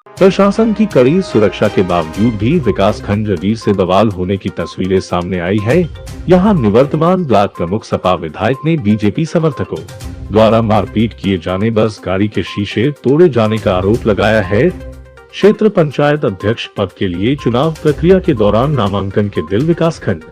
प्रशासन की कड़ी सुरक्षा के बावजूद भी विकासखंड जगीर से बवाल होने की तस्वीरें सामने आई है। यहां निवर्तमान ब्लॉक प्रमुख सपा विधायक ने बीजेपी समर्थकों द्वारा मारपीट किए जाने, बस गाड़ी के शीशे तोड़े जाने का आरोप लगाया है। क्षेत्र पंचायत अध्यक्ष पद के लिए चुनाव प्रक्रिया के दौरान नामांकन के दिन विकासखंड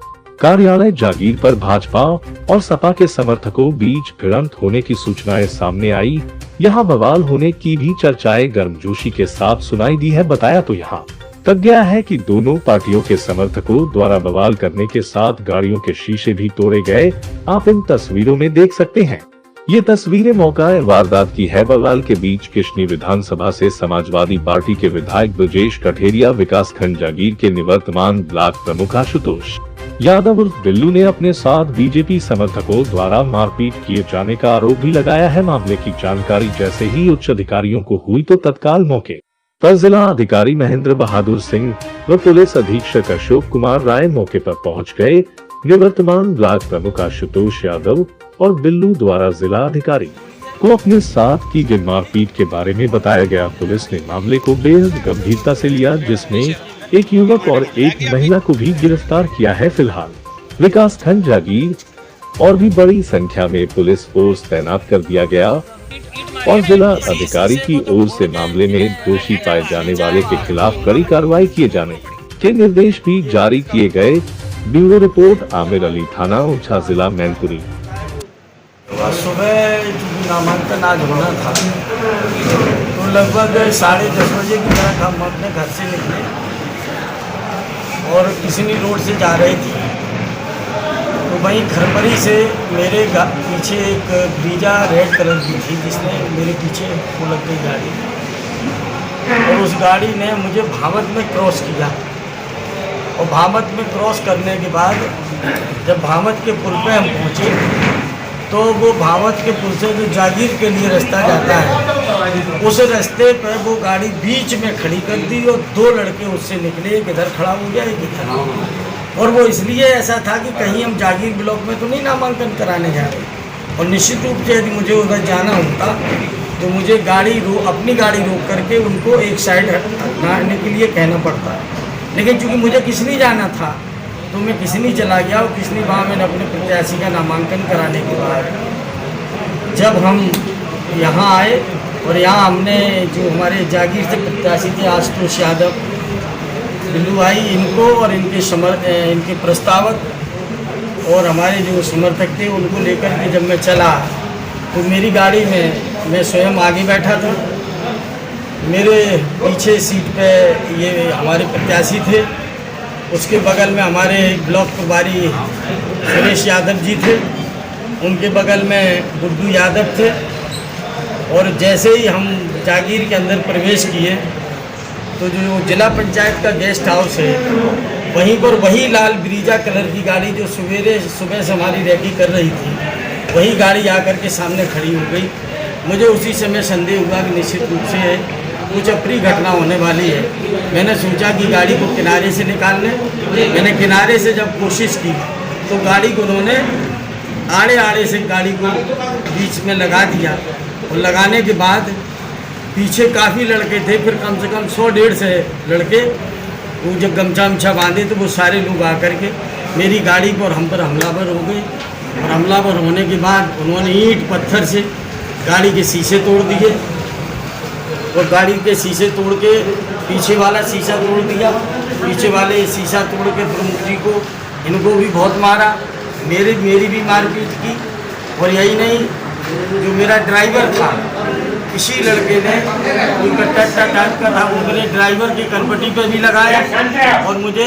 कार्यालय जागीर पर भाजपा और सपा के समर्थकों बीच भिड़ंत होने की सूचनाएं सामने आई। यहां बवाल होने की भी चर्चाएं गर्मजोशी के साथ सुनाई दी है। बताया तो यहां तक गया है कि दोनों पार्टियों के समर्थकों द्वारा बवाल करने के साथ गाड़ियों के शीशे भी तोड़े गए। आप इन तस्वीरों में देख सकते हैं। ये तस्वीरें मौका वारदात की है। बवाल के बीच किशनी विधानसभा से समाजवादी पार्टी के विधायक ब्रजेश कठेरिया, विकासखंड जागीर के निवर्तमान ब्लॉक प्रमुख आशुतोष यादव उर्फ बिल्लू ने अपने साथ बीजेपी समर्थकों द्वारा मारपीट किए जाने का आरोप भी लगाया है। मामले की जानकारी जैसे ही उच्च अधिकारियों को हुई तो तत्काल मौके पर जिला अधिकारी महेंद्र बहादुर सिंह व पुलिस अधीक्षक अशोक कुमार राय मौके पर पहुंच गए। निवर्तमान ब्लॉक प्रमुख आशुतोष यादव और बिल्लू द्वारा जिला अधिकारी को अपने साथ की गई मारपीट के बारे में बताया गया। पुलिस ने मामले को बेहद गंभीरता से लिया, जिसमें एक युवक और एक महिला को भी गिरफ्तार किया है। फिलहाल विकासखंड जागीर और भी बड़ी संख्या में पुलिस फोर्स तैनात कर दिया गया और जिला अधिकारी की ओर से मामले में दोषी पाए जाने वाले के खिलाफ कड़ी कार्रवाई किए जाने के निर्देश भी जारी किए गए। ब्यूरो रिपोर्ट, आमिर अली, थाना ओरछा, जिला मैनपुरी। सुबह नामांकन आज होना था तो लगभग 10:30 बजे की तरह हम अपने घर से निकले और किसनी रोड से जा रहे थे तो वहीं खरपरी से मेरे पीछे एक ब्रीजा रेड कलर की थी, जिसने मेरे पीछे वो लग गई गाड़ी और उस गाड़ी ने मुझे भामत में क्रॉस किया। और भामत में क्रॉस करने के बाद जब भामत के पुल पे हम पहुँचे तो वो भावत के पुल से जो जागीर के लिए रास्ता जाता है उस रास्ते पर वो गाड़ी बीच में खड़ी कर दी और दो लड़के उससे निकले, एक इधर खड़ा हो गया, एक इधर। और वो इसलिए ऐसा था कि कहीं हम जागीर ब्लॉक में तो नहीं नामांकन कराने जा रहे। और निश्चित रूप से यदि मुझे उधर जाना होता तो मुझे अपनी गाड़ी रोक करके उनको एक साइड हटाने के लिए कहना पड़ता। लेकिन चूँकि मुझे किसनी जाना था तो मैं किसनी चला गया और किसनी वहाँ मैंने अपने प्रत्याशी का नामांकन कराने के बाद जब हम यहाँ आए और यहाँ हमने जो हमारे जागीर से प्रत्याशी थे आशुतोष यादव, बिल्लू भाई, इनको और इनके प्रस्तावक और हमारे जो समर्थक थे उनको लेकर के जब मैं चला तो मेरी गाड़ी में मैं स्वयं आगे बैठा था। मेरे पीछे सीट पे ये हमारे प्रत्याशी थे, उसके बगल में हमारे ब्लॉक प्रभारी सुरेश यादव जी थे, उनके बगल में गुड्डू यादव थे। और जैसे ही हम जागीर के अंदर प्रवेश किए तो जो जिला पंचायत का गेस्ट हाउस है वहीं पर वही लाल ब्रीजा कलर की गाड़ी जो सुबह से हमारी रैकी कर रही थी वही गाड़ी आकर के सामने खड़ी हो गई। मुझे उसी समय संदेह हुआ कि निश्चित रूप से कुछ अप्रिय घटना होने वाली है। मैंने सोचा कि गाड़ी को किनारे से निकालने, मैंने किनारे से जब कोशिश की तो गाड़ी को उन्होंने आड़े से गाड़ी को बीच में लगा दिया। और लगाने के बाद पीछे काफ़ी लड़के थे, फिर कम से कम 100-150 लड़के, वो जब गमछा बांधे तो वो सारे लोग आकर के मेरी गाड़ी पर हम पर हमलावर हो गए। और हमलावर होने के बाद उन्होंने ईंट पत्थर से गाड़ी के शीशे तोड़ दिए और गाड़ी के शीशे तोड़ के पीछे वाला शीशा तोड़ दिया। पीछे वाले शीशा तोड़ के प्रमुख जी को, इनको भी बहुत मारा, मेरी भी मारपीट की। और यही नहीं, जो मेरा ड्राइवर था किसी लड़के ने कोई कट्टा टाइप का था वो मेरे ड्राइवर की कनपट्टी पे भी लगाया और मुझे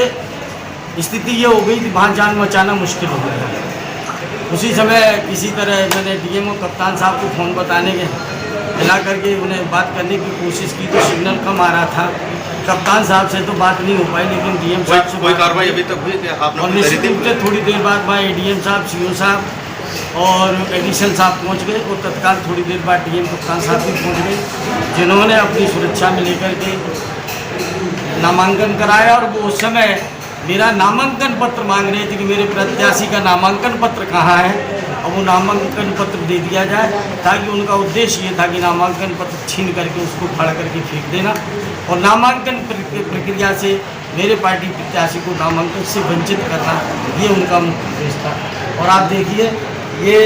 स्थिति ये हो गई कि वहाँ जान बचाना मुश्किल हो गया। उसी समय किसी तरह मैंने डीएमओ कप्तान साहब को फ़ोन बताने के मिला करके उन्हें बात करने की कोशिश की तो सिग्नल कम आ रहा था। कप्तान साहब से तो बात नहीं हो पाई, लेकिन डीएम साहब से कोई कार्रवाई अभी तक हुई? और निश्चित रूप से थोड़ी देर बाद वहाँ एडीएम साहब, सीओ साहब और एडिशनल साहब पहुँच गए और तत्काल थोड़ी देर बाद डीएम कप्तान साहब भी पहुँच गए, जिन्होंने अपनी सुरक्षा में लेकर के नामांकन कराया। और वो उस समय मेरा नामांकन पत्र मांग रहे थे कि मेरे प्रत्याशी का नामांकन पत्र कहाँ है। और वो नामांकन पत्र दे दिया जाए, ताकि उनका उद्देश्य ये था कि नामांकन पत्र छीन करके उसको फाड़ करके फेंक देना और नामांकन प्रक्रिया से मेरे पार्टी प्रत्याशी को नामांकन से वंचित करना, ये उनका मुख्य उद्देश्य था। और आप देखिए ये